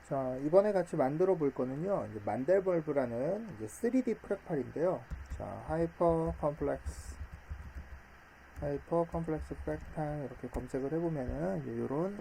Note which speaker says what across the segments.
Speaker 1: 자, 이번에 같이 만들어 볼 거는요, 이제 만델벌브라는 이제 3D 프랙탈인데요. 자, 하이퍼 컴플렉스 프랙탈 이렇게 검색을 해보면은 이제 요런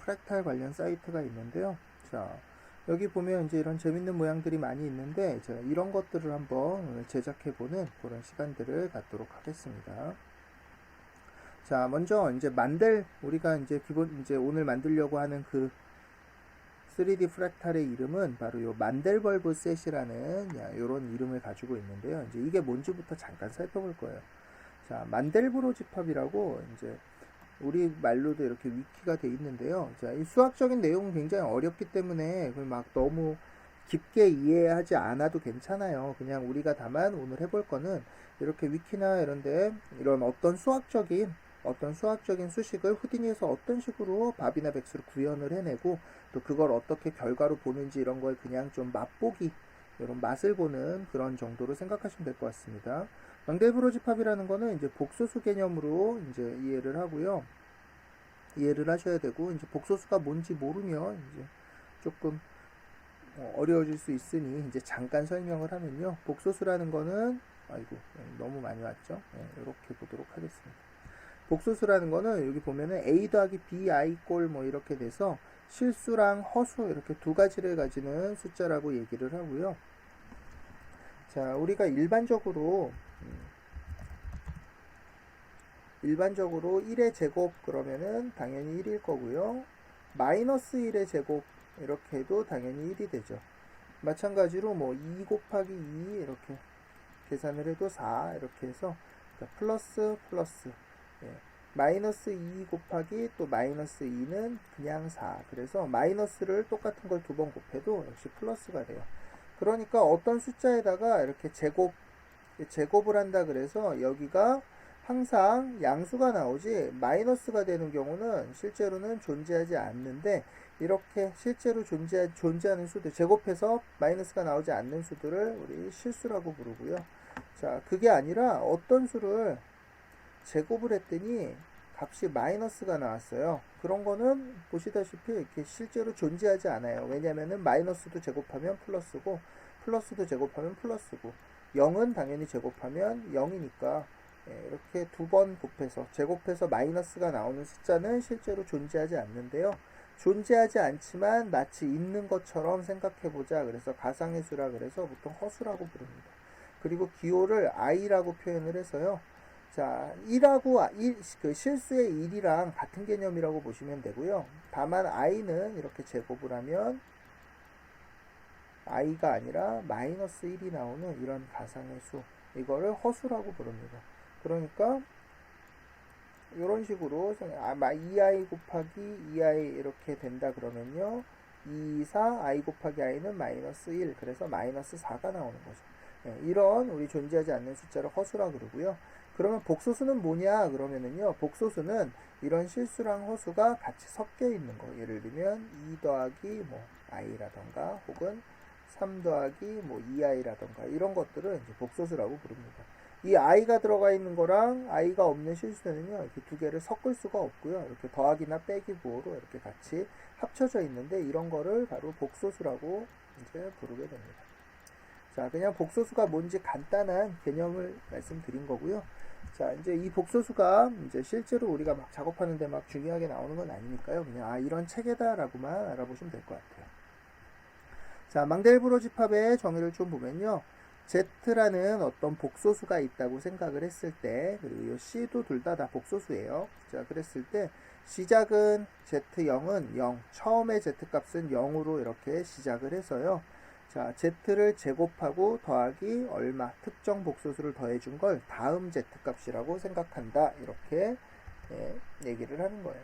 Speaker 1: 프랙탈 관련 사이트가 있는데요. 자, 여기 보면 이제 이런 재밌는 모양들이 많이 있는데 제가 이런 것들을 한번 오늘 제작해보는 그런 시간들을 갖도록 하겠습니다. 자, 먼저 이제 우리가 이제 이제 오늘 만들려고 하는 그 3D 프랙탈의 이름은 바로 요 만델벌브 셋이라는 이런 이름을 가지고 있는데요. 이제 이게 뭔지부터 잠깐 살펴볼 거예요. 자, 만델브로 집합이라고 이제 우리 말로도 이렇게 위키가 돼 있는데요. 자, 이 수학적인 내용은 굉장히 어렵기 때문에 막 너무 깊게 이해하지 않아도 괜찮아요. 그냥 우리가 다만 오늘 해볼 거는 이렇게 위키나 이런데 이런 어떤 수학적인 수식을 후디니에서 어떤 식으로 밥이나 백수로 구현을 해내고 또 그걸 어떻게 결과로 보는지 이런 걸 그냥 좀 맛보기, 이런 맛을 보는 그런 정도로 생각하시면 될 것 같습니다. 망델브로 집합이라는 거는 이제 복소수 개념으로 이제 이해를 하셔야 되고, 이제 복소수가 뭔지 모르면 이제 조금 어려워질 수 있으니 이제 잠깐 설명을 하면요. 복소수라는 거는 너무 많이 왔죠. 이렇게 보도록 하겠습니다. 복소수라는 거는 여기 보면은 a 더하기 b i 꼴 뭐 이렇게 돼서 실수랑 허수 이렇게 두 가지를 가지는 숫자라고 얘기를 하고요. 자, 우리가 일반적으로 1의 제곱 그러면은 당연히 1일 거고요. 마이너스 1의 제곱 이렇게 해도 당연히 1이 되죠. 마찬가지로 뭐 2 곱하기 2 이렇게 계산을 해도 4 이렇게 해서 플러스 마이너스 2 곱하기 또 마이너스 2는 그냥 4. 그래서 마이너스를 똑같은 걸 두 번 곱해도 역시 플러스가 돼요. 그러니까 어떤 숫자에다가 이렇게 제곱을 한다 그래서 여기가 항상 양수가 나오지 마이너스가 되는 경우는 실제로는 존재하지 않는데, 이렇게 실제로 존재하는 수들, 제곱해서 마이너스가 나오지 않는 수들을 우리 실수라고 부르고요. 자, 그게 아니라 어떤 수를 제곱을 했더니 값이 마이너스가 나왔어요. 그런 거는 보시다시피 이렇게 실제로 존재하지 않아요. 왜냐면은 마이너스도 제곱하면 플러스고 플러스도 제곱하면 플러스고 0은 당연히 제곱하면 0이니까 이렇게 두 번 제곱해서 마이너스가 나오는 숫자는 실제로 존재하지 않는데요. 존재하지 않지만 마치 있는 것처럼 생각해보자. 그래서 가상의 수라 그래서 보통 허수라고 부릅니다. 그리고 기호를 i라고 표현을 해서요. 자, 그 실수의 1이랑 같은 개념이라고 보시면 되고요. 다만 i는 이렇게 제곱을 하면 i가 아니라 마이너스 1이 나오는 이런 가상의 수, 이거를 허수라고 부릅니다. 그러니까 이런 식으로 2i 곱하기 2i 이렇게 된다 그러면요, 2, 4, i 곱하기 i는 마이너스 1, 그래서 마이너스 4가 나오는 거죠. 이런 우리 존재하지 않는 숫자를 허수라 그러고요. 그러면 복소수는 뭐냐 그러면은요, 복소수는 이런 실수랑 허수가 같이 섞여 있는 거. 예를 들면 2 더하기 뭐 i라던가 혹은 3 더하기 뭐 2i라던가 이런 것들은 이제 복소수라고 부릅니다. 이 i가 들어가 있는 거랑 i가 없는 실수는요, 이렇게 두 개를 섞을 수가 없고요. 이렇게 더하기나 빼기 부호로 이렇게 같이 합쳐져 있는데, 이런 거를 바로 복소수라고 이제 부르게 됩니다. 자, 그냥 복소수가 뭔지 간단한 개념을 말씀드린 거고요. 자, 이제 이 복소수가 이제 실제로 우리가 막 작업하는데 막 중요하게 나오는 건 아니니까요. 그냥 이런 체계다라고만 알아보시면 될 것 같아요. 자, 망델브로 집합의 정의를 좀 보면요. Z라는 어떤 복소수가 있다고 생각을 했을 때, 그리고 이 C도 둘 다 복소수예요. 자, 그랬을 때 시작은 Z0은 0, 처음에 Z값은 0으로 이렇게 시작을 해서요. 자, Z를 제곱하고 더하기 얼마, 특정 복소수를 더해준 걸 다음 Z값이라고 생각한다. 이렇게 얘기를 하는 거예요.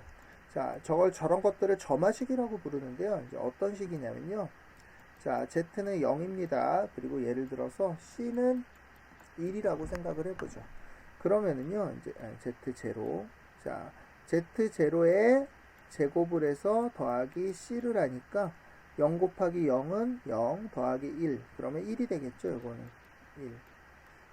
Speaker 1: 자, 저런 것들을 점화식이라고 부르는데요. 이제 어떤 식이냐면요. 자, Z는 0입니다. 그리고 예를 들어서 C는 1이라고 생각을 해보죠. 그러면은요, 이제 Z0. 자, Z0에 제곱을 해서 더하기 C를 하니까 0 곱하기 0은 0 더하기 1. 그러면 1이 되겠죠, 이거는. 1.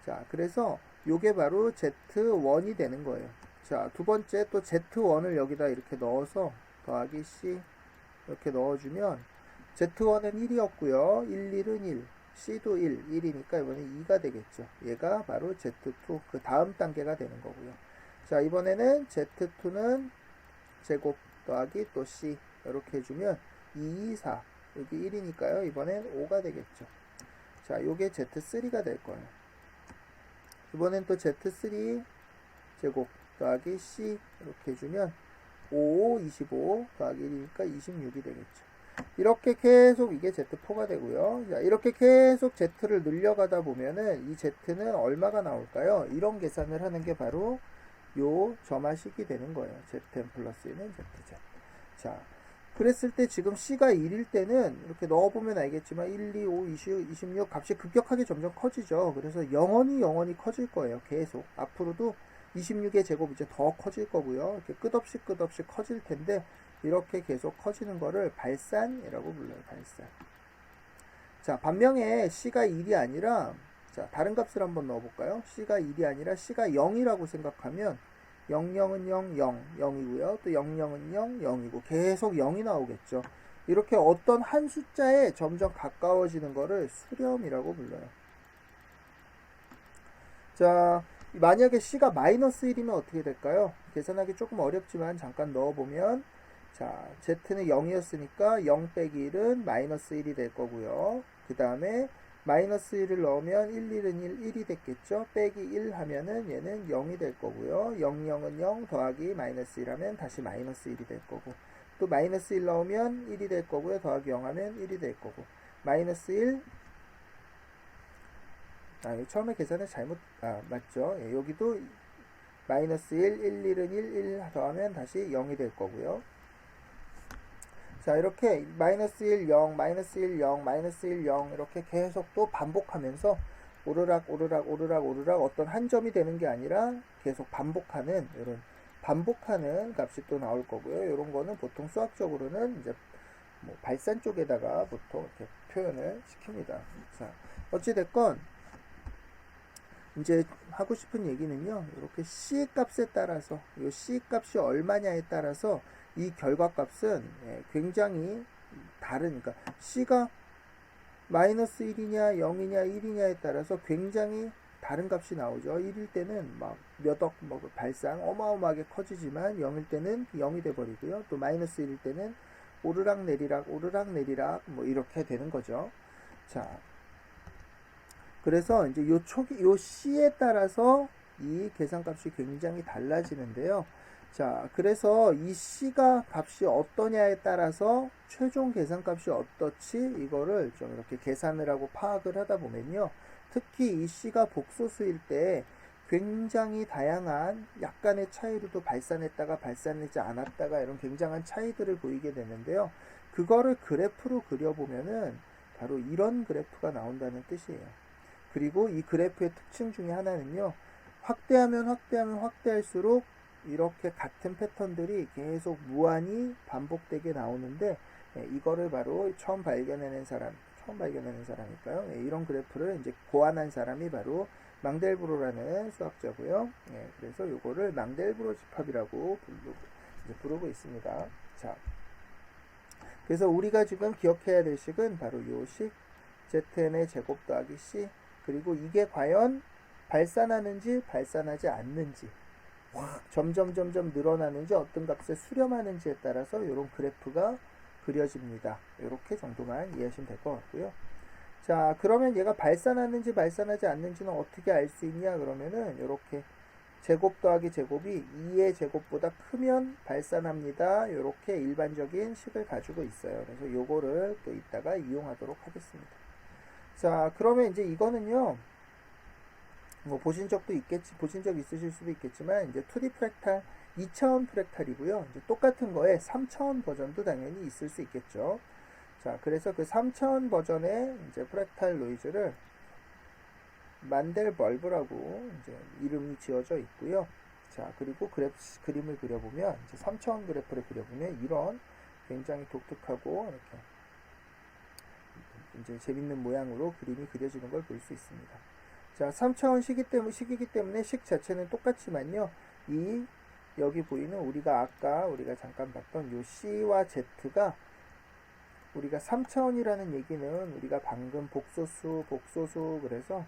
Speaker 1: 자, 그래서 요게 바로 Z1이 되는 거예요. 자, 두 번째 또 Z1을 여기다 이렇게 넣어서 더하기 C 이렇게 넣어주면 Z1은 1이었고요. 1, 1은 1, C도 1, 1이니까 이번에 2가 되겠죠. 얘가 바로 Z2 그 다음 단계가 되는 거고요. 자, 이번에는 Z2는 제곱 더하기 또 C 이렇게 해주면 2, 4 여기 1이니까요. 이번엔 5가 되겠죠. 자, 요게 Z3가 될 거예요. 이번엔 또 Z3 제곱 더하기 C 이렇게 해주면 5, 25 더하기 1이니까 26이 되겠죠. 이렇게 계속 이게 Z4가 되고요. 자, 이렇게 계속 Z를 늘려가다 보면은 이 Z는 얼마가 나올까요? 이런 계산을 하는 게 바로 요 점화식이 되는 거예요. Zn 플러스 1은 Zz. 자, 그랬을 때 지금 C가 1일 때는 이렇게 넣어보면 알겠지만 1, 2, 5, 26 값이 급격하게 점점 커지죠. 그래서 영원히 커질 거예요. 계속. 앞으로도 26의 제곱 이제 더 커질 거고요. 이렇게 끝없이 커질 텐데 이렇게 계속 커지는 거를 발산이라고 불러요. 발산. 자, 반면에 C가 1이 아니라 자, 다른 값을 한번 넣어볼까요? C가 1이 아니라 C가 0이라고 생각하면 00은 0, 0, 0이고요. 또 00은 0, 0이고 계속 0이 나오겠죠. 이렇게 어떤 한 숫자에 점점 가까워지는 거를 수렴이라고 불러요. 자, 만약에 C가 마이너스 1이면 어떻게 될까요? 계산하기 조금 어렵지만 잠깐 넣어보면 자, Z는 0이었으니까 0 빼기 1은 마이너스 1이 될 거고요. 그 다음에 마이너스 1을 넣으면 1, 1은 1, 1이 됐겠죠. 빼기 1 하면은 얘는 0이 될 거고요. 0, 0은 0 더하기 마이너스 1 하면 다시 마이너스 1이 될 거고 또 마이너스 1 넣으면 1이 될 거고요. 더하기 0 하면 1이 될 거고 마이너스 1 처음에 계산을 맞죠. 예, 여기도 마이너스 1, 1, 1은 1, 1 더하면 다시 0이 될 거고요. 자, 이렇게 마이너스 1, 0, 마이너스 1, 0, 마이너스 1, 0 이렇게 계속 또 반복하면서 오르락 어떤 한 점이 되는 게 아니라 계속 반복하는 이런 반복하는 값이 또 나올 거고요. 이런 거는 보통 수학적으로는 이제 뭐 발산 쪽에다가 보통 이렇게 표현을 시킵니다. 자, 어찌됐건 이제 하고 싶은 얘기는요. 이렇게 C 값에 따라서 이 C 값이 얼마냐에 따라서 이 결과값은 굉장히 다르니까 C가 마이너스 1이냐 0이냐 1이냐에 따라서 굉장히 다른 값이 나오죠. 1일 때는 막 몇억 발상 어마어마하게 커지지만 0일 때는 0이 돼버리고요. 또 마이너스 1일 때는 오르락 내리락 뭐 이렇게 되는 거죠. 자, 그래서 이제 요 C에 따라서 이 계산값이 굉장히 달라지는데요. 자, 그래서 이 C가 값이 어떠냐에 따라서 최종 계산값이 어떻지 이거를 좀 이렇게 계산을 하고 파악을 하다 보면요. 특히 이 C가 복소수일 때 굉장히 다양한 약간의 차이로도 발산했다가 발산하지 않았다가 이런 굉장한 차이들을 보이게 되는데요. 그거를 그래프로 그려보면은 바로 이런 그래프가 나온다는 뜻이에요. 그리고 이 그래프의 특징 중에 하나는요. 확대할수록 이렇게 같은 패턴들이 계속 무한히 반복되게 나오는데 이거를 바로 처음 발견해낸 사람일까요? 이런 그래프를 이제 고안한 사람이 바로 망델브로라는 수학자고요. 그래서 이거를 망델브로 집합이라고 부르고 있습니다. 자, 그래서 우리가 지금 기억해야 될 식은 바로 요 식, Zn의 제곱 더하기 C, 그리고 이게 과연 발산하는지 발산하지 않는지 점점 늘어나는지 어떤 값에 수렴하는지에 따라서 이런 그래프가 그려집니다. 이렇게 정도만 이해하시면 될 것 같고요. 자, 그러면 얘가 발산하는지 발산하지 않는지는 어떻게 알 수 있냐 그러면은 이렇게 제곱 더하기 제곱이 2의 제곱보다 크면 발산합니다. 이렇게 일반적인 식을 가지고 있어요. 그래서 요거를 또 이따가 이용하도록 하겠습니다. 자, 그러면 이제 이거는요. 뭐 보신 적 있으실 수도 있겠지만 이제 2D 프랙탈 2차원 프랙탈이고요. 이제 똑같은 거에 3차원 버전도 당연히 있을 수 있겠죠. 자, 그래서 그 3차원 버전의 이제 프랙탈 노이즈를 만델벌브라고 이제 이름이 지어져 있고요. 자, 그리고 그림을 그려보면 이제 3차원 그래프를 그려보면 이런 굉장히 독특하고 이렇게 이제 재밌는 모양으로 그림이 그려지는 걸 볼 수 있습니다. 자, 3차원 식이기 때문에 식 자체는 똑같지만요. 여기 보이는 우리가 잠깐 봤던 요 C와 Z가 우리가 3차원이라는 얘기는 우리가 방금 복소수 그래서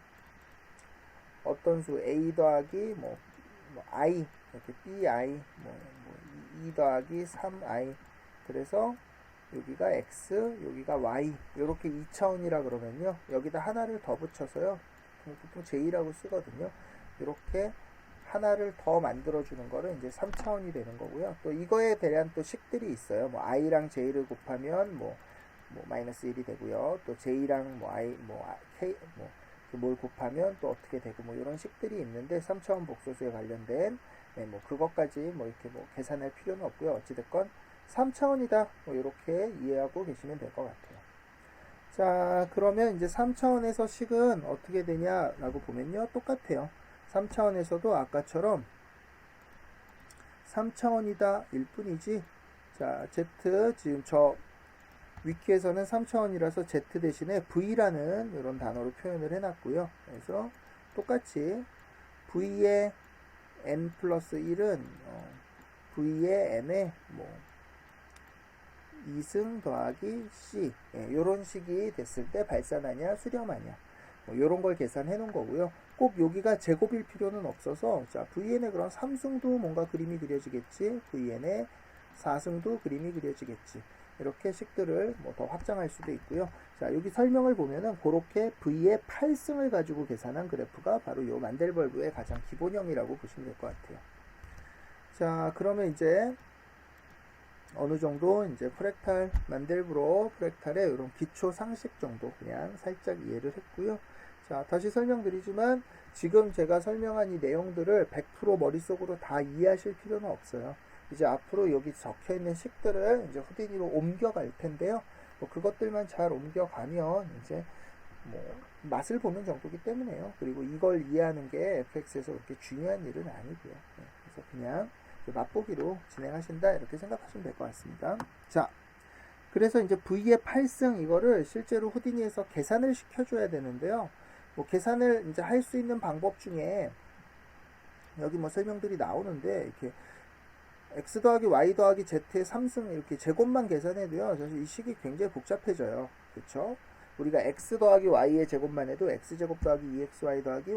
Speaker 1: 어떤 수 a 더하기 뭐 i 이렇게 bi 2 더하기 3i 그래서 여기가 x 여기가 y 이렇게 2차원이라 그러면요 여기다 하나를 더 붙여서요 보통 j라고 쓰거든요. 이렇게 하나를 더 만들어주는 거를 이제 3차원이 되는 거고요. 또 이거에 대한 또 식들이 있어요. 뭐 i랑 j를 곱하면 뭐 마이너스 1이 되고요. 또 j랑 k 뭘 곱하면 또 어떻게 되고 뭐 이런 식들이 있는데 3차원 복소수에 관련된 뭐 그것까지 뭐 이렇게 뭐 계산할 필요는 없고요. 어찌됐건 3차원이다 뭐 이렇게 이해하고 계시면 될 것 같아요. 자 그러면 이제 3차원에서 식은 어떻게 되냐라고 보면요 똑같아요. 3차원에서도 아까처럼 3차원이다 일 뿐이지. 자 z 지금 저 위키에서는 3차원이라서 z 대신에 v라는 이런 단어로 표현을 해놨고요. 그래서 똑같이 v의 n 플러스 1은 v의 n에 뭐 2승 더하기 c 이런 식이 됐을 때 발산하냐 수렴하냐 뭐 이런 걸 계산해 놓은 거고요. 꼭 여기가 제곱일 필요는 없어서 자 vn에 그럼 3승도 뭔가 그림이 그려지겠지. vn에 4승도 그림이 그려지겠지. 이렇게 식들을 뭐 더 확장할 수도 있고요. 자 여기 설명을 보면은 그렇게 v의 8승을 가지고 계산한 그래프가 바로 요 만델벌브의 가장 기본형이라고 보시면 될 것 같아요. 자 그러면 이제 어느 정도 이제 만델브로 프랙탈의 이런 기초 상식 정도 그냥 살짝 이해를 했고요. 자 다시 설명드리지만 지금 제가 설명한 이 내용들을 100% 머릿속으로 다 이해하실 필요는 없어요. 이제 앞으로 여기 적혀 있는 식들을 이제 후디니로 옮겨갈 텐데요. 뭐 그것들만 잘 옮겨가면 이제 뭐 맛을 보는 정도기 때문에요. 그리고 이걸 이해하는 게 FX에서 그렇게 중요한 일은 아니고요. 그래서 그냥 맛보기로 진행하신다 이렇게 생각하시면 될 것 같습니다. 자, 그래서 이제 V의 8승 이거를 실제로 후디니에서 계산을 시켜줘야 되는데요. 뭐 계산을 이제 할 수 있는 방법 중에 여기 뭐 설명들이 나오는데 이렇게 x 더하기 y 더하기 z의 3승 이렇게 제곱만 계산해도요. 사실 이 식이 굉장히 복잡해져요. 그렇죠? 우리가 x 더하기 y의 제곱만 해도 x제곱 더하기 2xy 더하기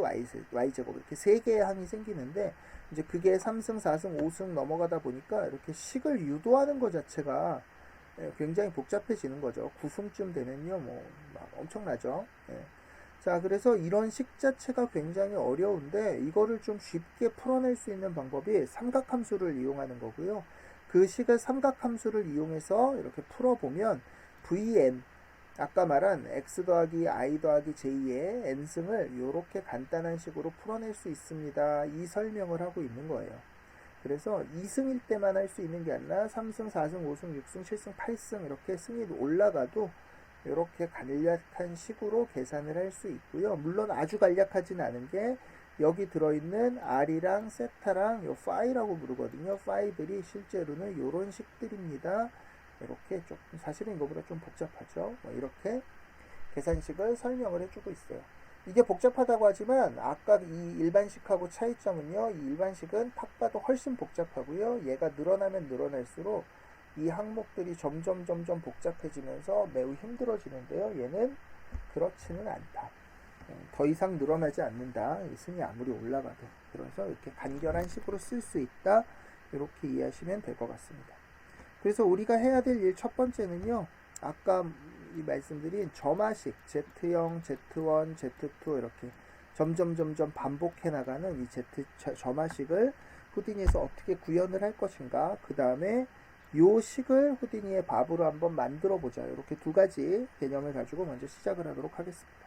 Speaker 1: y제곱 이렇게 3개의 항이 생기는데 이제 그게 3승, 4승, 5승 넘어가다 보니까 이렇게 식을 유도하는 것 자체가 굉장히 복잡해지는 거죠. 9승쯤 되면요. 뭐 막 엄청나죠. 자, 그래서 이런 식 자체가 굉장히 어려운데 이거를 좀 쉽게 풀어낼 수 있는 방법이 삼각함수를 이용하는 거고요. 그 식을 삼각함수를 이용해서 이렇게 풀어보면 vn 아까 말한 x 더하기 i 더하기 j의 n승을 이렇게 간단한 식으로 풀어낼 수 있습니다. 이 설명을 하고 있는 거예요. 그래서 2승일 때만 할 수 있는 게 아니라 3승, 4승, 5승, 6승, 7승, 8승 이렇게 승이 올라가도 이렇게 간략한 식으로 계산을 할 수 있고요. 물론 아주 간략하진 않은 게 여기 들어있는 r이랑 세타랑 요 파이라고 부르거든요. 파이들이 실제로는 이런 식들입니다. 이렇게 조금 사실은 이거보다 좀 복잡하죠. 뭐 이렇게 계산식을 설명을 해주고 있어요. 이게 복잡하다고 하지만 아까 이 일반식하고 차이점은요. 이 일반식은 탁 봐도 훨씬 복잡하고요. 얘가 늘어나면 늘어날수록 이 항목들이 점점 복잡해지면서 매우 힘들어지는데요. 얘는 그렇지는 않다. 더 이상 늘어나지 않는다. 승이 아무리 올라가도. 그래서 이렇게 간결한 식으로 쓸 수 있다. 이렇게 이해하시면 될 것 같습니다. 그래서 우리가 해야 될 일 첫 번째는요. 아까 이 말씀드린 점화식 Z0, Z1, Z2 이렇게 점점 반복해 나가는 이 점화식을 후디니에서 어떻게 구현을 할 것인가. 그 다음에 요 식을 후디니의 밥으로 한번 만들어 보자. 이렇게 두 가지 개념을 가지고 먼저 시작을 하도록 하겠습니다.